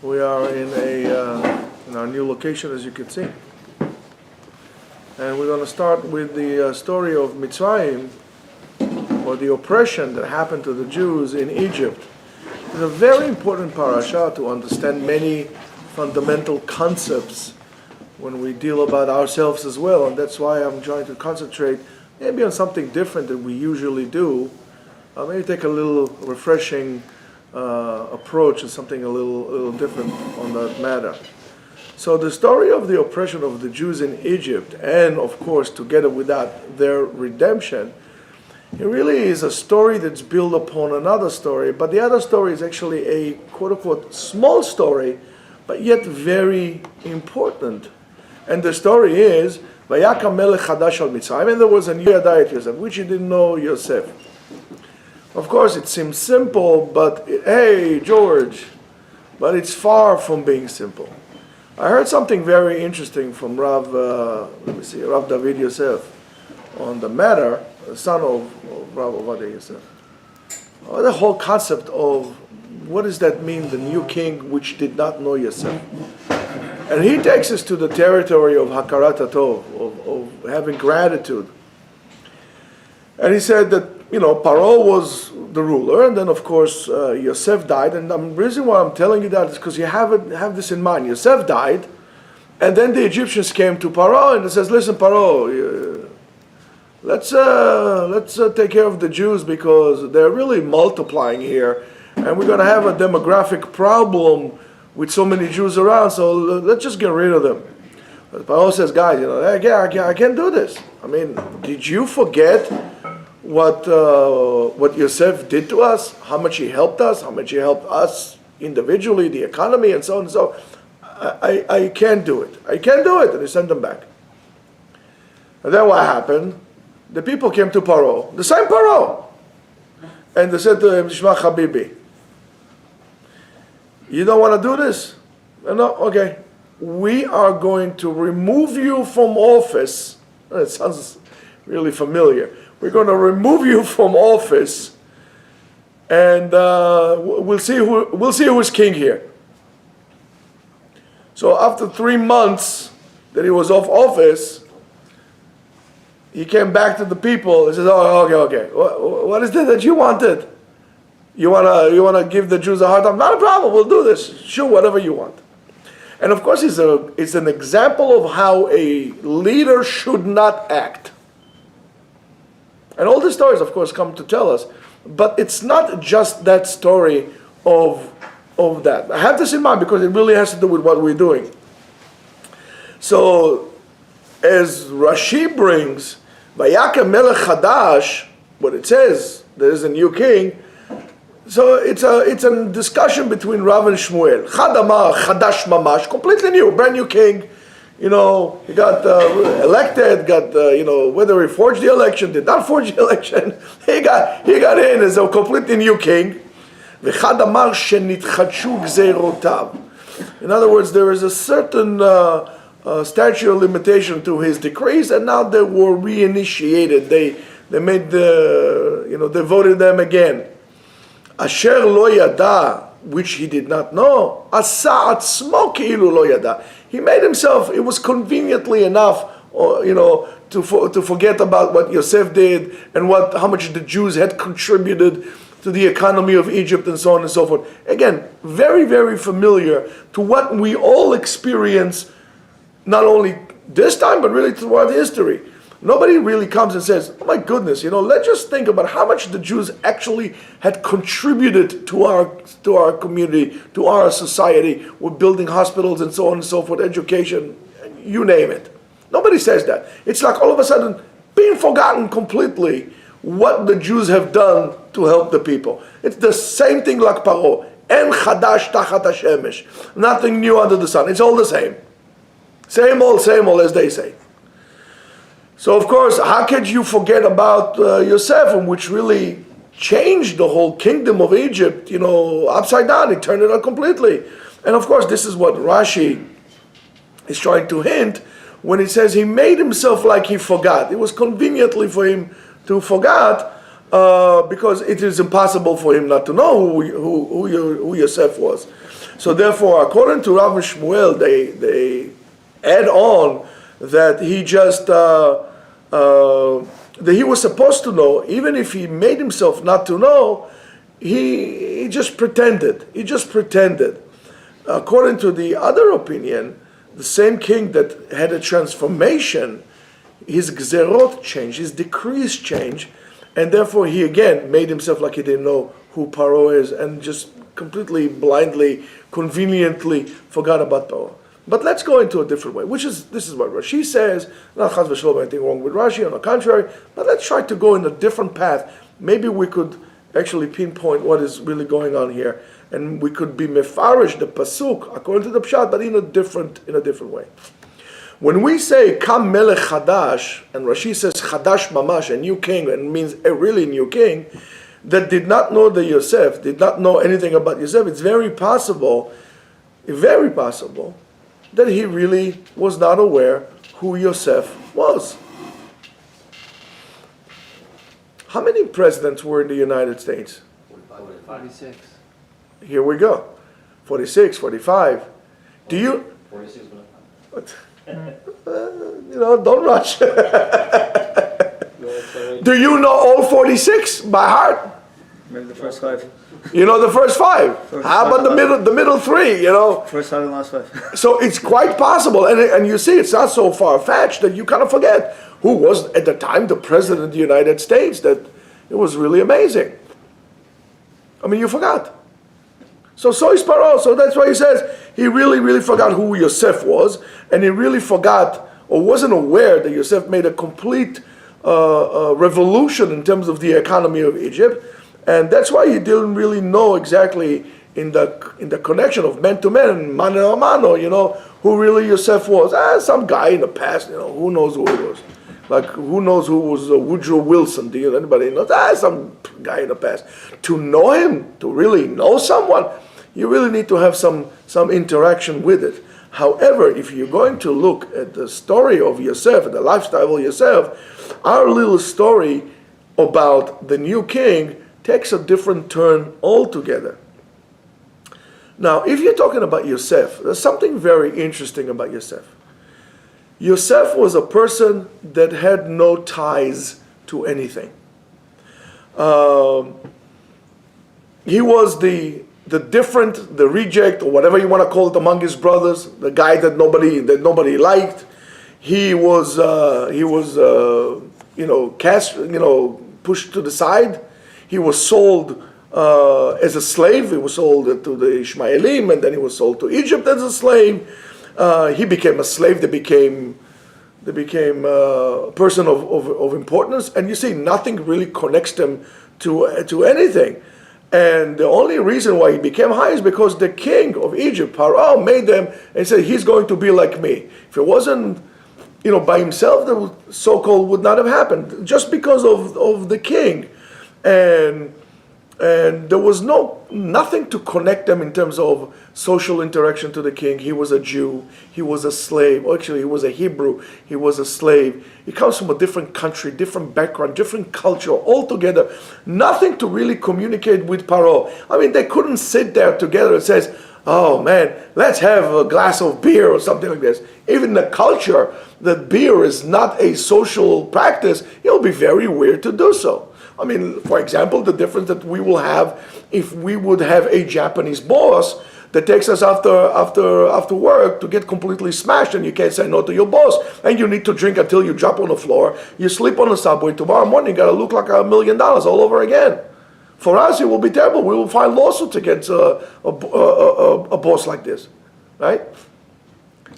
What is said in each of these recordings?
We are in our new location, as you can see. And we're going to start with the story of Mitzrayim, or the oppression that happened to the Jews in Egypt. It's a very important parasha to understand many fundamental concepts when we deal about ourselves as well, and that's why I'm trying to concentrate maybe on something different than we usually do. Maybe take a little refreshing approach and something a little different on that matter. So the story of the oppression of the Jews in Egypt, and of course together with that their redemption, it really is a story that's built upon another story, but the other story is actually a quote-unquote small story, but yet very important. And the story is, Vayakam melech chadash al Mitzrayim, and there was a new Yadayit Yosef, which he didn't know Yosef. Of course, it seems simple, but hey, George, but it's far from being simple. I heard something very interesting from Rav David Yosef on the matter, the son of Rav Ovadia Yosef. The whole concept of what does that mean, the new king which did not know Yosef. And he takes us to the territory of Hakarat Hatov, of having gratitude. And he said that, Paro was the ruler, and then of course Yosef died. And the reason why I'm telling you that is because you have this in mind. Yosef died, and then the Egyptians came to Paro and it says, "Listen, Paro, let's take care of the Jews because they're really multiplying here, and we're going to have a demographic problem with so many Jews around. So let's just get rid of them." But Paro says, "Guys, I can't do this. I mean, did you forget what Yosef did to us, how much he helped us, how much he helped us individually, the economy, and so on and so on. I can't do it. I can't do it." And he sent them back. And then what happened? The people came to Paro, the same Paro, and they said to him, "Shema Habibi, you don't want to do this? No, okay. We are going to remove you from office." It sounds really familiar. "We're going to remove you from office, and we'll see who's king here." So after 3 months that he was off office, he came back to the people. He says, "Oh, okay. What is it that you wanted? You wanna give the Jews a hard time? Not a problem. We'll do this. Sure, whatever you want." And of course, it's an example of how a leader should not act. And all these stories, of course, come to tell us, but it's not just that story of that. I have this in mind because it really has to do with what we're doing. So, as Rashi brings, Vayakem melech chadash, what it says, there is a new king. So it's a discussion between Rav and Shmuel. Chad amar chadash mamash, completely new, brand new king. He got elected, whether he forged the election, did not forge the election, he got in as a completely new king. V'chad amar shenitchadshu gzeirotav. In other words, there is a certain statute of limitation to his decrees, and now they were reinitiated. They made they voted them again. Asher lo yada, which he did not know. Asa atzmo keilu lo yada. He made himself, it was conveniently enough, to forget about what Yosef did and how much the Jews had contributed to the economy of Egypt and so on and so forth. Again, very, very familiar to what we all experience, not only this time, but really throughout history. Nobody really comes and says, "Oh my goodness, let's just think about how much the Jews actually had contributed to our community, to our society, with building hospitals and so on and so forth, education, you name it." Nobody says that. It's like all of a sudden being forgotten completely what the Jews have done to help the people. It's the same thing like Paro. En chadash tachat hashemesh. Nothing new under the sun. It's all the same. Same old, as they say. So of course, how could you forget about Yosef, which really changed the whole kingdom of Egypt, upside down. He turned it on completely. And of course, this is what Rashi is trying to hint when he says he made himself like he forgot. It was conveniently for him to forget because it is impossible for him not to know who Yosef was. So therefore, according to Rav Shmuel, they add on that he just that he was supposed to know, even if he made himself not to know, he just pretended. He just pretended. According to the other opinion, the same king that had a transformation, his gzerot changed, his decrees changed, and therefore he again made himself like he didn't know who Paro is, and just completely, blindly, conveniently forgot about Paro. But let's go into a different way, this is what Rashi says, not chas v'shalom anything wrong with Rashi, on the contrary, but let's try to go in a different path. Maybe we could actually pinpoint what is really going on here, and we could be mefarish the pasuk according to the pshat, but in a different way. When we say Kam Melech Chadash, and Rashi says Chadash Mamash, a new king, and means a really new king, that did not know the Yosef, did not know anything about Yosef, it's very possible that he really was not aware who Yosef was. How many presidents were in the United States? 46. Here we go. 46, 45. Do you... 46. Don't rush. Do you know all 46 by heart? Maybe the first 5. You know the first 5. How about the middle 3, First 5 and last 5. So it's quite possible, and you see it's not so far-fetched that you kind of forget who was at the time the President of the United States, that it was really amazing. I mean, you forgot. So is Paro. So that's why he says he really, really forgot who Yosef was, and he really forgot or wasn't aware that Yosef made a complete revolution in terms of the economy of Egypt, and that's why he didn't really know exactly in the connection of man to man, mano a mano, who really Yosef was. Some guy in the past, who knows who he was. Like, who knows who was Woodrow Wilson? Do anybody know? Some guy in the past. To know him, to really know someone, you really need to have some interaction with it. However, if you're going to look at the story of Yosef, the lifestyle of Yosef, our little story about the new king takes a different turn altogether. Now, if you're talking about Yosef, there's something very interesting about Yosef. Yosef was a person that had no ties to anything. He was the reject, or whatever you want to call it, among his brothers, the guy that nobody liked. He was pushed to the side. He was sold as a slave. He was sold to the Ishmaelim, and then he was sold to Egypt as a slave. He became a slave. They became a person of importance, and you see, nothing really connects them to anything. And the only reason why he became high is because the king of Egypt, Paro, made them and said he's going to be like me. If it wasn't, by himself, the so-called would not have happened. Just because of the king, and there was nothing to connect them in terms of social interaction to the king. He was a Jew, he was a slave, actually he was a Hebrew, he was a slave. He comes from a different country, different background, different culture altogether. Nothing to really communicate with Paro. I mean, they couldn't sit there together and say, oh man, let's have a glass of beer or something like this. Even the culture that beer is not a social practice, it'll be very weird to do so. I mean, for example, the difference that we will have if we would have a Japanese boss that takes us after work to get completely smashed, and you can't say no to your boss, and you need to drink until you drop on the floor, you sleep on the subway, tomorrow morning you gotta look like $1 million all over again. For us, it will be terrible. We will file lawsuits against a boss like this, right?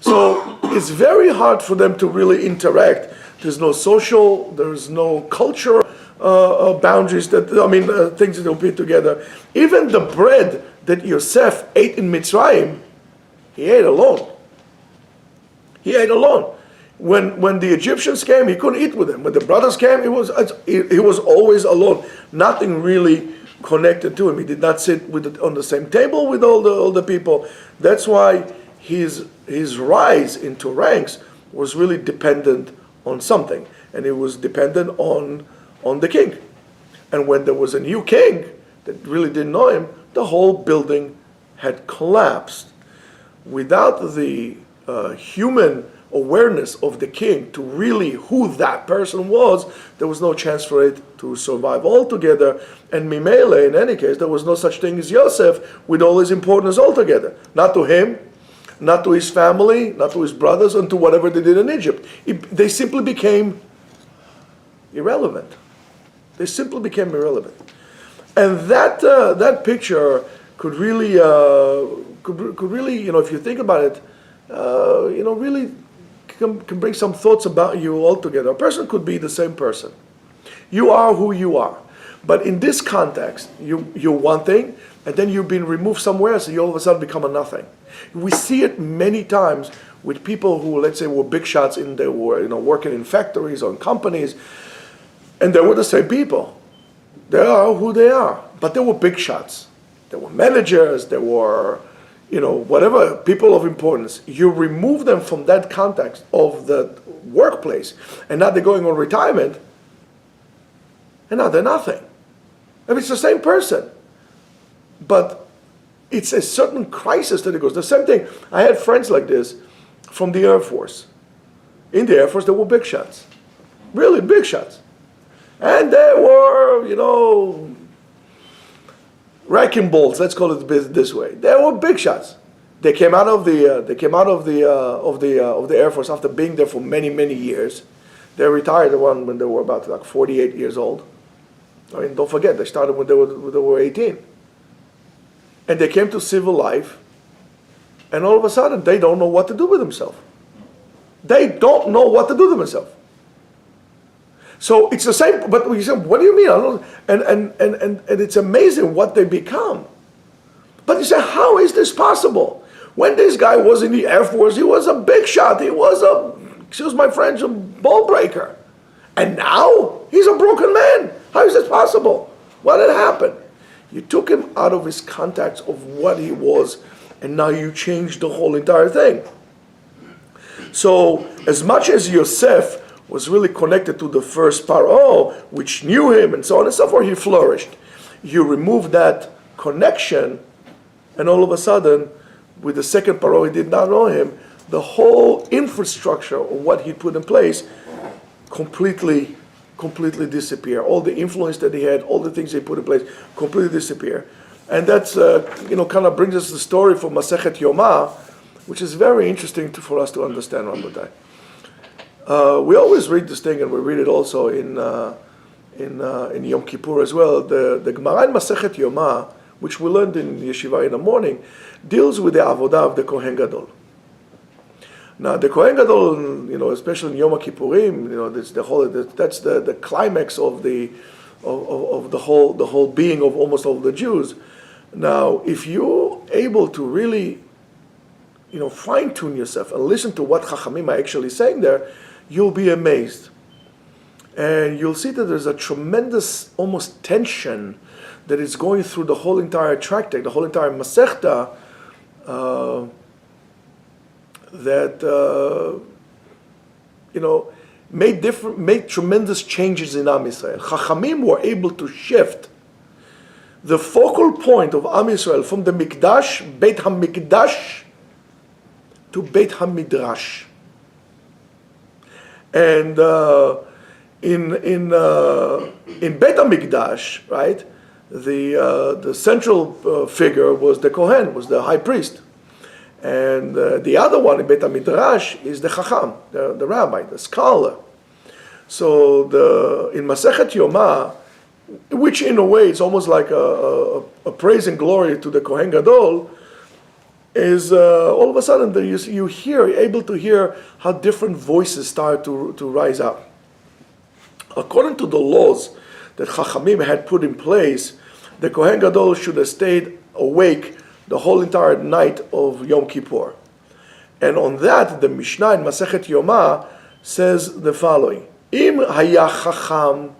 So it's very hard for them to really interact. There's no social, there's no culture boundaries things that they'll put together. Even the bread that Yosef ate in Mitzrayim, he ate alone. He ate alone. When the Egyptians came, he couldn't eat with them. When the brothers came, he was always alone. Nothing really connected to him. He did not sit on the same table with all the people. That's why his rise into ranks was really dependent on something, and it was dependent on the king. And when there was a new king that really didn't know him, the whole building had collapsed, without the human awareness of the king to really who that person was, there was no chance for it to survive altogether. And Mimele, in any case, there was no such thing as Yosef with all his importance altogether. Not to him, not to his family, not to his brothers, and to whatever they did in Egypt. They simply became irrelevant. They simply became irrelevant. And that picture could really, if you think about it, really can bring some thoughts about you altogether. A person could be the same person. You are who you are. But in this context, you're one thing, and then you've been removed somewhere, so you all of a sudden become a nothing. We see it many times with people who, let's say, were big shots they were working in factories or in companies, and they were the same people. They are who they are, but they were big shots. They were managers, they were whatever, people of importance. You remove them from that context of the workplace, and now they're going on retirement, and now they're nothing. I mean, it's the same person, but it's a certain crisis that it goes. The same thing, I had friends like this from the Air Force. In the Air Force, there were big shots, really big shots. And they were, wrecking balls. Let's call it this way. They were big shots. They came out of the Air Force after being there for many years. They retired when they were about 48 years old. I mean, don't forget, they started when they were 18, and they came to civil life, and all of a sudden they don't know what to do with themselves. They don't know what to do with themselves. So it's the same, but you say, what do you mean? I don't, and it's amazing what they become. But you say, how is this possible? When this guy was in the Air Force, he was a big shot. He was excuse my French, a ball breaker. And now he's a broken man. How is this possible? What had happened? You took him out of his context of what he was, and now you changed the whole entire thing. So as much as Yosef was really connected to the first Paro, which knew him and so on and so forth, he flourished. You remove that connection, and all of a sudden, with the second Paro, he did not know him, the whole infrastructure of what he put in place completely disappear. All the influence that he had, all the things he put in place, completely disappear. And that's, kind of brings us the story from Masechet Yomah, which is very interesting for us to understand, Rabotai. We always read this thing, and we read it also in Yom Kippur as well. The Gemara in Masechet Yomah, which we learned in Yeshiva in the morning, deals with the avodah of the Kohen Gadol. Now, the Kohen Gadol, especially in Yom Kippurim, that's the climax of the whole being of almost all the Jews. Now, if you're able to really, fine tune yourself and listen to what Chachamim are actually saying there, you'll be amazed. And you'll see that there's a tremendous, almost tension that is going through the whole entire tractate, the whole entire Masechta, that made tremendous changes in Am Yisrael. Chachamim were able to shift the focal point of Am Yisrael from the Mikdash, Beit HaMikdash, to Beit HaMidrash. And in Beit HaMikdash, right, the central figure was the Kohen, was the high priest. And the other one in Beit HaMidrash is the Chacham, the rabbi, the scholar. So in Masechet Yomah, which in a way is almost like a praise and glory to the Kohen Gadol, is all of a sudden you're able to hear how different voices start to rise up. According to the laws that Chachamim had put in place, the Kohen Gadol should have stayed awake the whole entire night of Yom Kippur. And on that, the Mishnah in Masechet Yomah says the following: Im haya chacham,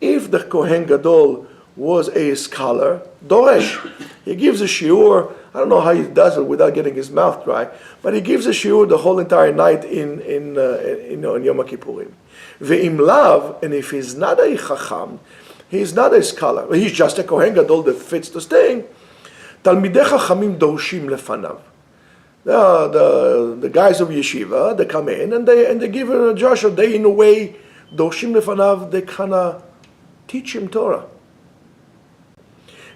if the Kohen Gadol was a scholar, doresh, he gives a shiur. I don't know how he does it without getting his mouth dry, but he gives a shiur the whole entire night in Yom Kippurim. Ve'im lav, and if he's not a chacham, he's not a scholar, he's just a Kohen Gadol that fits this thing. תלמידי חכמים דורשים לפניו. The guys of yeshiva, they come in and they give Joshua, they in a way, דורשים לפניו, they kind of teach him Torah.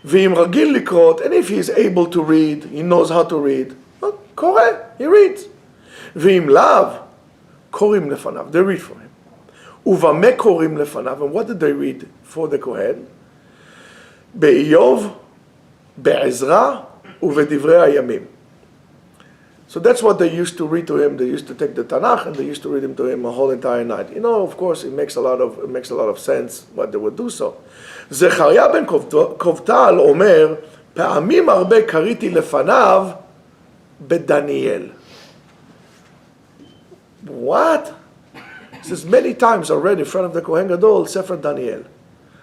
ואם רגיל לקרות, and if he is able to read, he knows how to read, קורא, he reads. ואם לאו, קוראים לפניו, they read for him. ובמה קוראים לפניו, and what did they read for the Kohen? באיוב, בעזרא ובדברי הימים. So that's what they used to read to him. They used to take the Tanakh and they used to read him to him a whole entire night. You know, of course, it makes a lot of sense why they would do so. זכריה בן קובטל אומר, פעמים הרבה קראתי לפניו בדניאל. What? He says, many times I read in front of the Kohen Gadol, Sefer Daniel.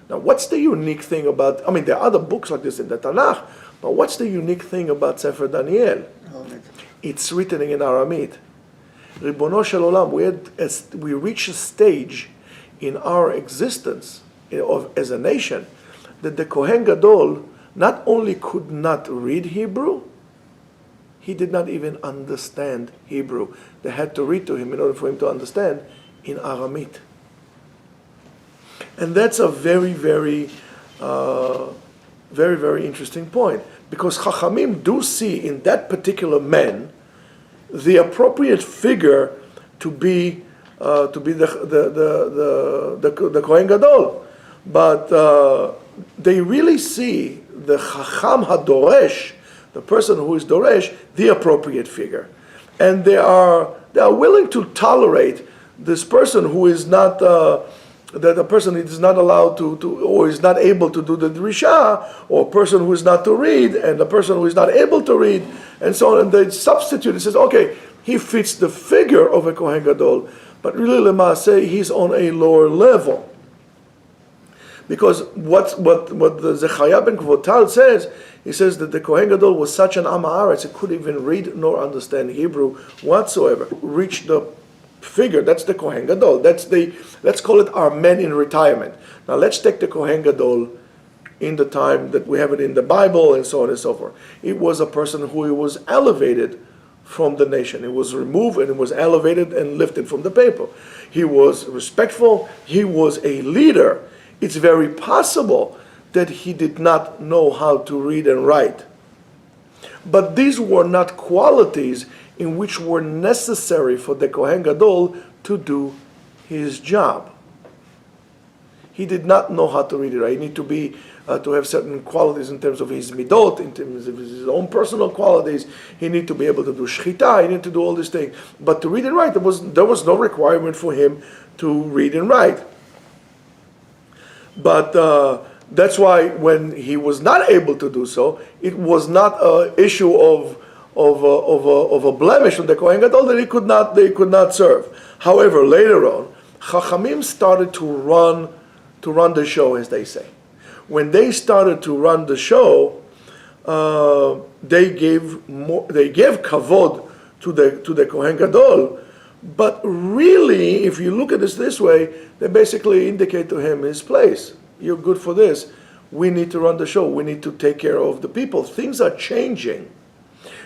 Now, what's the unique thing about, I mean, there are other books like this in the Tanakh, but what's the unique thing about Sefer Daniel? It's written in Aramaic. Ribono shel olam, we reach a stage in our existence as a nation that the Kohen Gadol not only could not read Hebrew, he did not even understand Hebrew. They had to read to him in order for him to understand in Aramaic. And that's a very, very interesting point. Because Chachamim do see in that particular man the appropriate figure to be the Kohen Gadol, but they really see the Chacham HaDoresh, the person who is Doresh, the appropriate figure, and they are willing to tolerate this person who is not. That a person is not allowed to or is not able to do the drisha, or a person who is not to read, and a person who is not able to read, and so on. And they substitute. It says, okay, he fits the figure of a Kohen Gadol, but really, Lema'aseh, he's on a lower level. Because what the Zechariah ben Kvotal says, he says that the Kohen Gadol was such an Am Haaretz, he couldn't even read nor understand Hebrew whatsoever. Reached the figure, that's the Kohen Gadol. Let's call it our men in retirement. Now let's take the Kohen Gadol in the time that we have it in the Bible and so on and so forth. It was a person who was elevated from the nation. It was removed and it was elevated and lifted from the people. He was respectful. He was a leader. It's very possible that he did not know how to read and write. But these were not qualities in which were necessary for the Kohen Gadol to do his job. He did not know how to read it. Right? He needed to be to have certain qualities in terms of his midot, in terms of his own personal qualities. He needed to be able to do shchita. He needed to do all these things. But to read and write, there was no requirement for him to read and write. But that's why when he was not able to do so, it was not an issue of a blemish on the Kohen Gadol that they could not serve. However, later on, Chachamim started to run the show, as they say. When they started to run the show, they gave kavod to the Kohen Gadol. But really, if you look at this way, they basically indicate to him his place. You're good for this. We need to run the show. We need to take care of the people. Things are changing.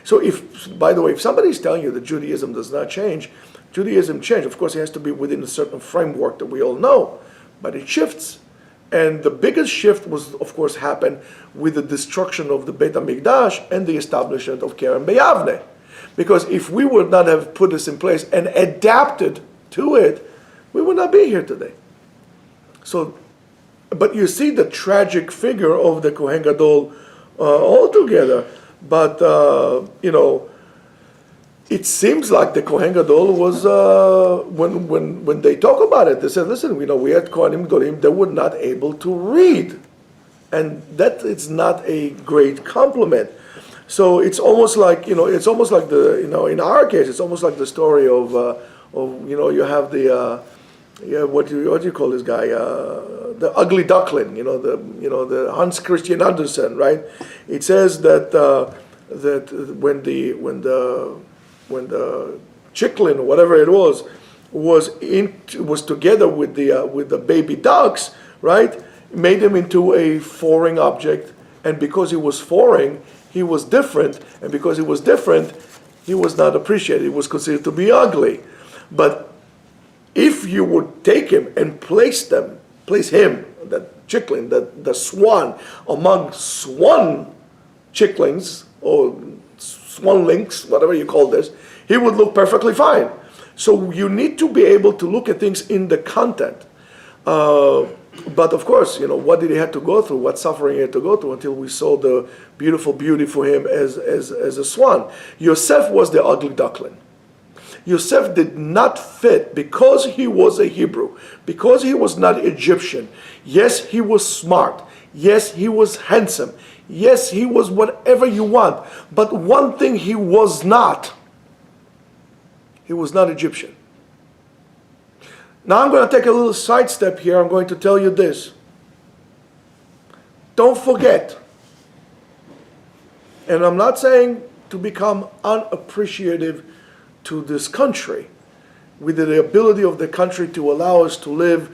So by the way, if somebody is telling you that Judaism does not change, Judaism changes. Of course, it has to be within a certain framework that we all know, but it shifts. And the biggest shift was, of course, happened with the destruction of the Beit HaMikdash and the establishment of Kerem B'Yavneh. Because if we would not have put this in place and adapted to it, we would not be here today. So, but you see the tragic figure of the Kohen Gadol altogether. But, it seems like the Kohen Gadol was, when they talk about it, they said, listen, we had Kohanim Gadolim, they were not able to read. And that is not a great compliment. So it's almost like, in our case, it's almost like the story of you have the, what do you call this guy? The ugly duckling, the Hans Christian Andersen, right? It says that when the chicklin or whatever it was together with the baby ducks, right? Made him into a foreign object, and because he was foreign, he was different, and because he was different, he was not appreciated. He was considered to be ugly. But if you would take him and place him, that chickling, the swan, among swan chicklings, or swanlings, whatever you call this, he would look perfectly fine. So you need to be able to look at things in the content. But of course, what did he have to go through? What suffering he had to go through until we saw the beautiful beauty for him as a swan. Yosef was the ugly duckling. Yosef did not fit because he was a Hebrew, because he was not Egyptian. Yes, he was smart. Yes, he was handsome. Yes, he was whatever you want. But one thing he was not Egyptian. Now I'm going to take a little sidestep here. I'm going to tell you this. Don't forget, and I'm not saying to become unappreciative to this country, with the ability of the country to allow us to live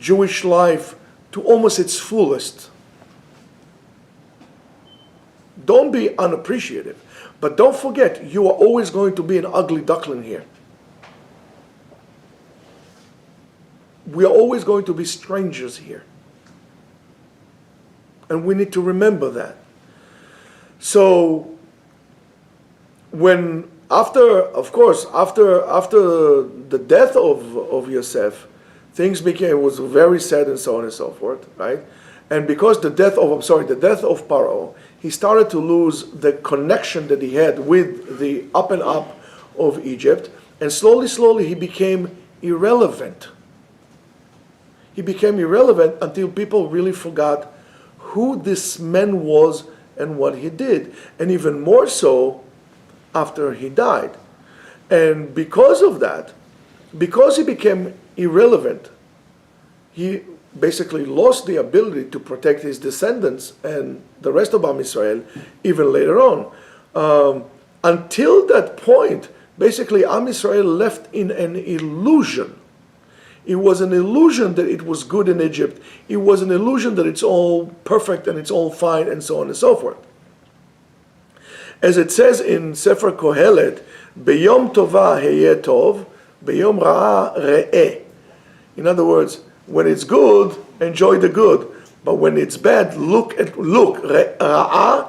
Jewish life to almost its fullest. Don't be unappreciative, but don't forget, you are always going to be an ugly duckling here. We are always going to be strangers here. And we need to remember that. So, after the death of Yosef, it was very sad and so on and so forth, right? And because the death of Paro, he started to lose the connection that he had with the up and up of Egypt, and slowly he became irrelevant. He became irrelevant until people really forgot who this man was and what he did. And even more so after he died. And because of that, because he became irrelevant, he basically lost the ability to protect his descendants and the rest of Am Yisrael even later on. Until that point, basically Am Yisrael left in an illusion. It was an illusion that it was good in Egypt. It was an illusion that it's all perfect and it's all fine and so on and so forth. As it says in Sefer Kohelet, Beyom tova heye tov, beyom ra'a re'eh. In other words, when it's good, enjoy the good. But when it's bad, look, ra'a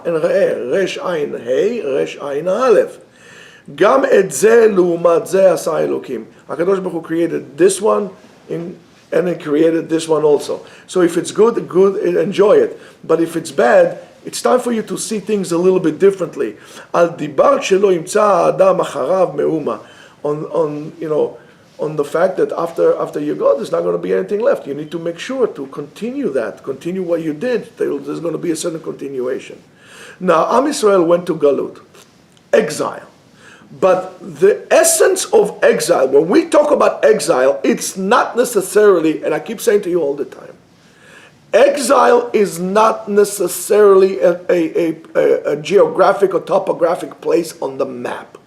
and re'eh, resh ayin hey, resh ayin aleph. Gam et ze l'umat ze asa Elokim. HaKadosh Baruch Hu created this one, and then created this one also. So if it's good, enjoy it. But if it's bad, it's time for you to see things a little bit differently. Al dibar shelo imtza adam acharav meuma. On the fact that after you go, there's not going to be anything left. You need to make sure to continue what you did. There's going to be a certain continuation. Now, Am Yisrael went to Galut, exile. But the essence of exile, when we talk about exile, it's not necessarily, and I keep saying to you all the time, exile is not necessarily a geographic or topographic place on the map.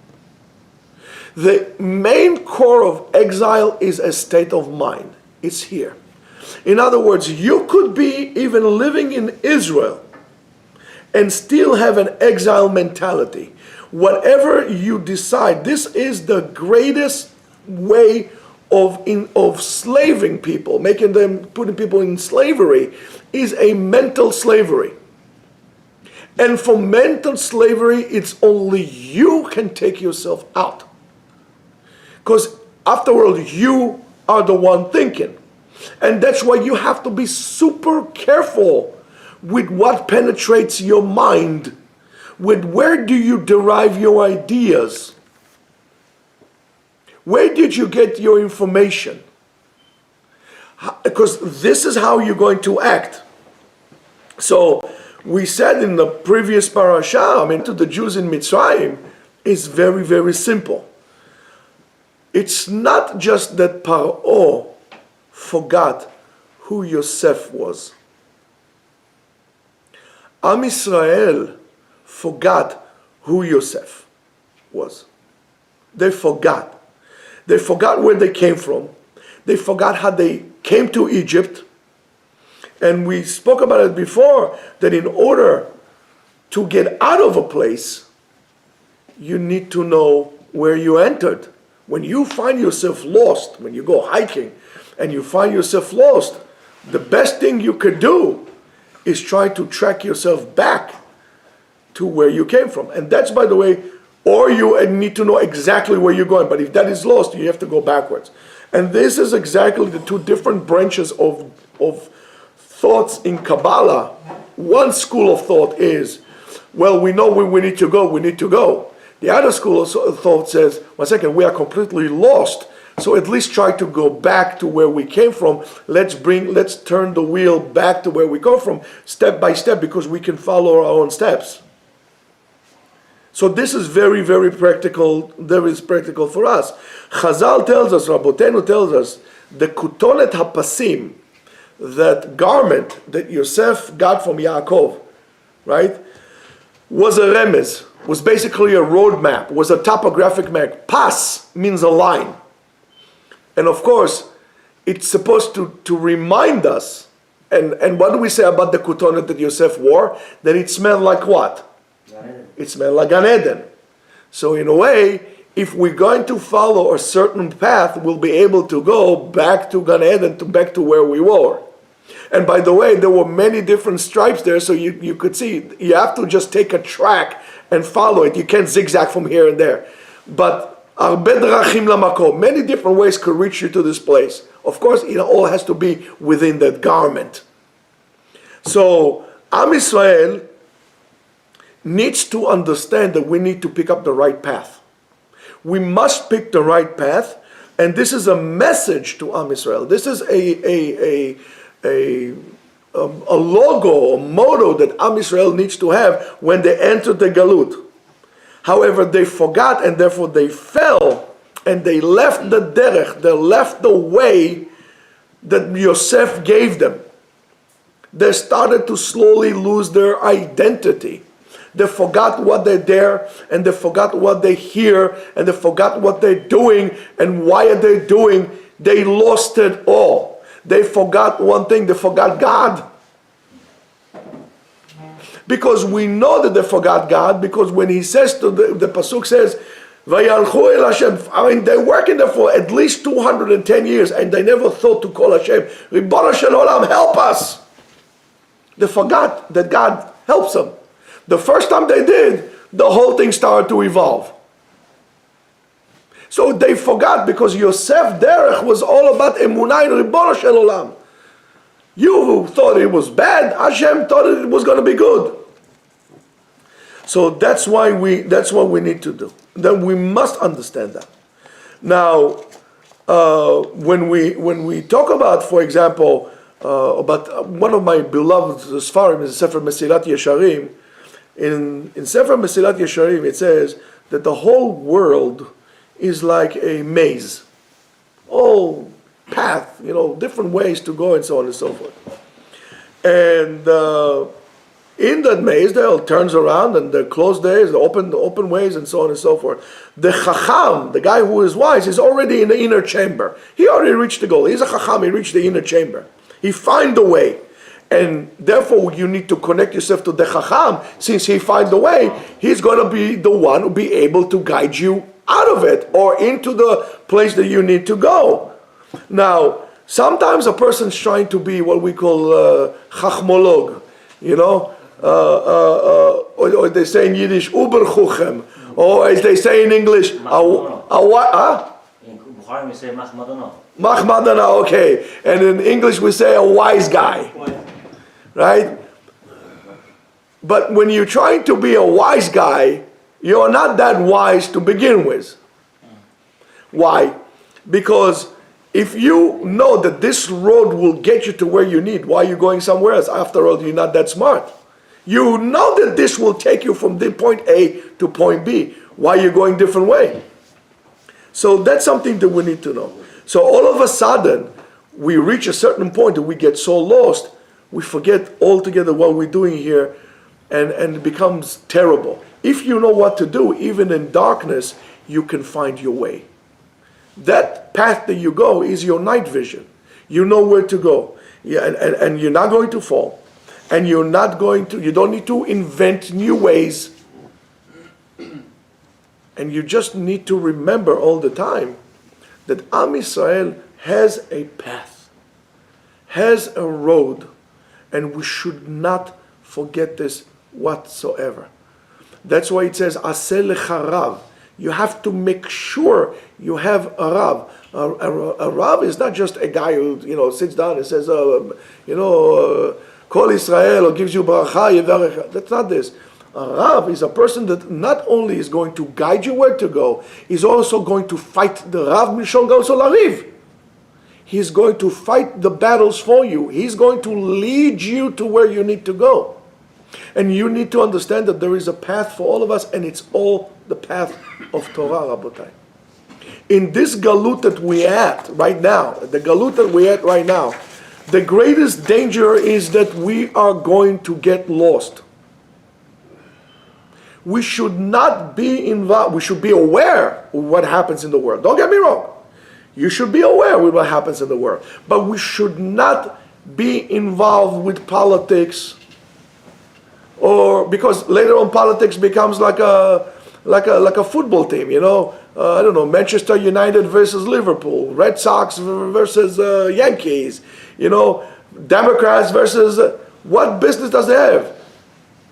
The main core of exile is a state of mind. It's here. In other words, you could be even living in Israel and still have an exile mentality. Whatever you decide, this is the greatest way of slaving people, putting people in slavery, is a mental slavery. And for mental slavery, it's only you can take yourself out. Because afterward, you are the one thinking. And that's why you have to be super careful with what penetrates your mind. With where do you derive your ideas? Where did you get your information? Because this is how you're going to act. So we said in the previous parasha, to the Jews in Mitzrayim, is very, very simple. It's not just that Paro forgot who Yosef was. Am Yisrael forgot who Yosef was. They forgot. They forgot where they came from. They forgot how they came to Egypt. And we spoke about it before, that in order to get out of a place, you need to know where you entered. When you find yourself lost, when you go hiking and you find yourself lost, the best thing you could do is try to track yourself back to where you came from. And that's, by the way, or you need to know exactly where you're going. But if that is lost, you have to go backwards. And this is exactly the two different branches of thoughts in Kabbalah. One school of thought is, well, we know where we need to go. The other school of thought says, one second, we are completely lost. So at least try to go back to where we came from. Let's turn the wheel back to where we come from, step by step, because we can follow our own steps. So this is very, very practical. That is practical for us. Chazal tells us, Rabotenu tells us, the kutonet hapasim, that garment that Yosef got from Yaakov, right, was a remez, was basically a road map, was a topographic map. Pas means a line. And of course, it's supposed to remind us, and what do we say about the kutonet that Yosef wore? That it smelled like what? It smelled like Gan Eden. So in a way, if we're going to follow a certain path, we'll be able to go back to Gan Eden, back to where we were. And by the way, there were many different stripes there, so you could see, you have to just take a track and follow it. You can't zigzag from here and there. But many different ways could reach you to this place. Of course, it all has to be within that garment. So, Am Yisrael needs to understand that we need to pick up the right path. We must pick the right path, and this is a message to Am Yisrael. This is a logo, a motto that Am Yisrael needs to have when they enter the Galut. However, they forgot, and therefore they fell, and they left the derech, they left the way that Yosef gave them. They started to slowly lose their identity. They forgot what they're there, and they forgot what they hear, and they forgot what they're doing, and why are they doing. They lost it all. They forgot one thing, they forgot God. Because we know that they forgot God, because when he says to the Pasuk says, Vayalchu el Hashem, I mean, they're working there for at least 210 years, and they never thought to call Hashem, Ribono shel olam, help us. They forgot that God helps them. The first time they did, the whole thing started to evolve. So they forgot, because Yosef Derech was all about emunah in Ribono shel olam. You thought it was bad, Hashem thought it was going to be good. So that's what we need to do. Then we must understand that. Now, when we talk about, for example, about one of my beloved Sfarim is Sefer Mesilat Yesharim. In Sefer Mesilat Yesharim, it says that the whole world is like a maze, all path, different ways to go, and so on and so forth. And in that maze, there all turns around, and the closed ways, the open ways, and so on and so forth. The Chacham, the guy who is wise, is already in the inner chamber. He already reached the goal. He's a Chacham. He reached the inner chamber. He find the way. And therefore, you need to connect yourself to the Chacham. Since he find the way, he's going to be the one who be able to guide you out of it or into the place that you need to go. Now, sometimes a person's trying to be what we call Chachmolog, or they say in Yiddish, Uberchuchem, or as they say in English, what? In Bukhari we say Mahmadana. Mahmadana, okay. And in English we say a wise guy. Right? But when you're trying to be a wise guy, you're not that wise to begin with. Why? Because if you know that this road will get you to where you need, why are you going somewhere else? After all, you're not that smart. You know that this will take you from the point A to point B. Why are you going different way? So that's something that we need to know. So all of a sudden, we reach a certain point and we get so lost, we forget altogether what we're doing here, and it becomes terrible. If you know what to do, even in darkness, you can find your way. That path that you go is your night vision. You know where to go. Yeah, and you're not going to fall. And you don't need to invent new ways. And you just need to remember all the time that Am Yisrael has a path, has a road, and we should not forget this whatsoever. That's why it says, Aseh lecha rav. You have to make sure you have a rav. A rav is not just a guy who sits down and says, Kol Israel, or gives you bracha, yivarech. That's not this. A Rav is a person that not only is going to guide you where to go, he's also going to fight the Rav Mishon also Lariv. He's going to fight the battles for you. He's going to lead you to where you need to go. And you need to understand that there is a path for all of us, and it's all the path of Torah, Rabotai. In this galut that we're at right now, the greatest danger is that we are going to get lost. We should not be involved. We should be aware of what happens in the world. Don't get me wrong. You should be aware of what happens in the world. But we should not be involved with politics, or because later on politics becomes like a football team, I don't know, Manchester United versus Liverpool, Red Sox versus Yankees, Democrats versus, what business does they have?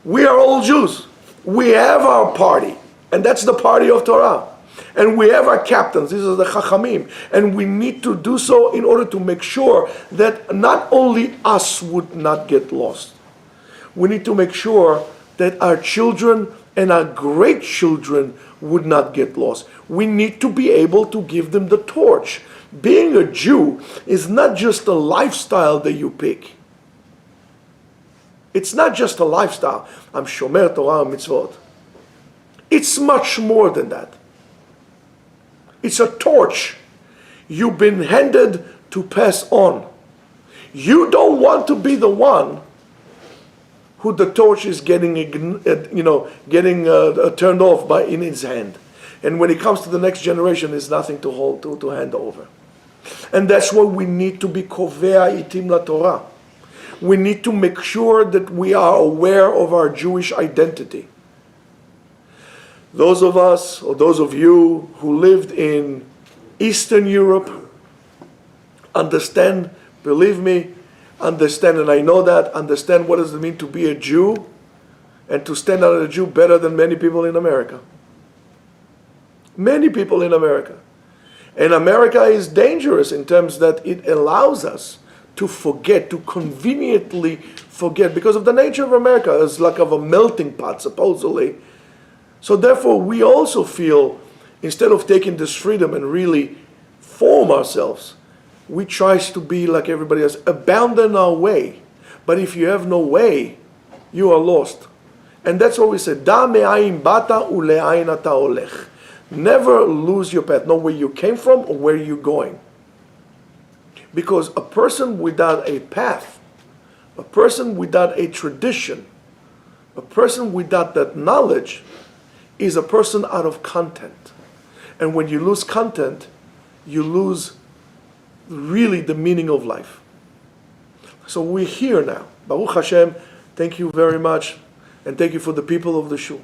We are all Jews. We have our party, and that's the party of Torah. And we have our captains, these are the Chachamim, and we need to do so in order to make sure that not only us would not get lost, we need to make sure that our children and our great children would not get lost. We need to be able to give them the torch. Being a Jew is not just a lifestyle that you pick. It's not just a lifestyle. I'm shomer Torah and mitzvot. It's much more than that. It's a torch you've been handed to pass on. You don't want to be the one who the torch is getting turned off in his hand. And when it comes to the next generation, there's nothing to hold to hand over. And that's why we need to be kovea itim la Torah. We need to make sure that we are aware of our Jewish identity. Those of us, or those of you who lived in Eastern Europe, understand, believe me, understand, and I know that, understand what does it mean to be a Jew, and to stand out as a Jew better than many people in America. Many people in America. And America is dangerous in terms that it allows us to forget, to conveniently forget, because of the nature of America. It's like of a melting pot, supposedly. So therefore, we also feel, instead of taking this freedom and really form ourselves, we try to be like everybody else, abandon our way. But if you have no way, you are lost. And that's what we say, Da me'ayin bata ule'ayin ata olech. Never lose your path, know where you came from or where you're going. Because a person without a path, a person without a tradition, a person without that knowledge is a person out of content. And when you lose content, you lose really the meaning of life. So we're here now. Baruch Hashem, thank you very much, and thank you for the people of the shul.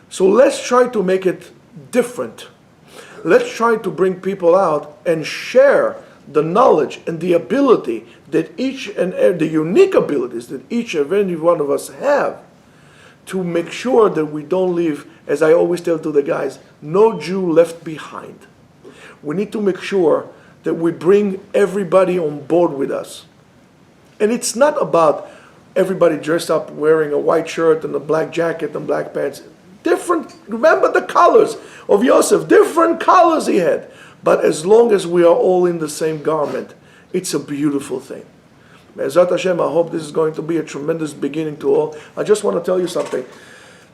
So let's try to make it different. Let's try to bring people out and share the knowledge and the ability that the unique abilities that each and every one of us have, to make sure that we don't leave, as I always tell to the guys, no Jew left behind. We need to make sure that we bring everybody on board with us. And it's not about everybody dressed up wearing a white shirt and a black jacket and black pants. Remember the colors of Yosef, different colors he had. But as long as we are all in the same garment, it's a beautiful thing. Be'ezrat Hashem, I hope this is going to be a tremendous beginning to all. I just want to tell you something.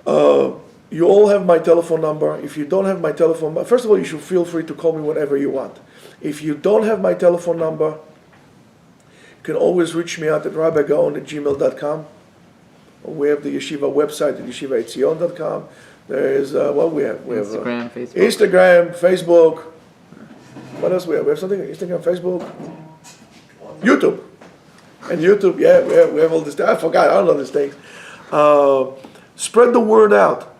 You all have my telephone number. If you don't have my telephone number, first of all, you should feel free to call me whenever you want. If you don't have my telephone number, you can always reach me out at rabbigaon@gmail.com. We have the yeshiva website at yeshivaetzion.com. There is, what we have? We have Instagram, Facebook. What else we have? We have something? Instagram, Facebook, YouTube. And YouTube, yeah, we have all this stuff. I forgot, I don't know these things. Spread the word out.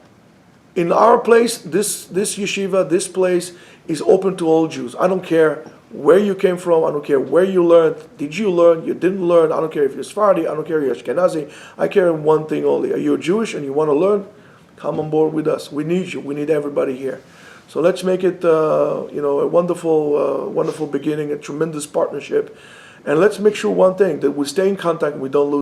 In our place, this yeshiva, this place is open to all Jews. I don't care where you came from. I don't care where you learned. Did you learn? You didn't learn. I don't care if you're Sephardi. I don't care if you're Ashkenazi. I care in one thing only. Are you Jewish and you want to learn? Come on board with us. We need you. We need everybody here. So let's make it, a wonderful beginning, a tremendous partnership. And let's make sure one thing, that we stay in contact and we don't lose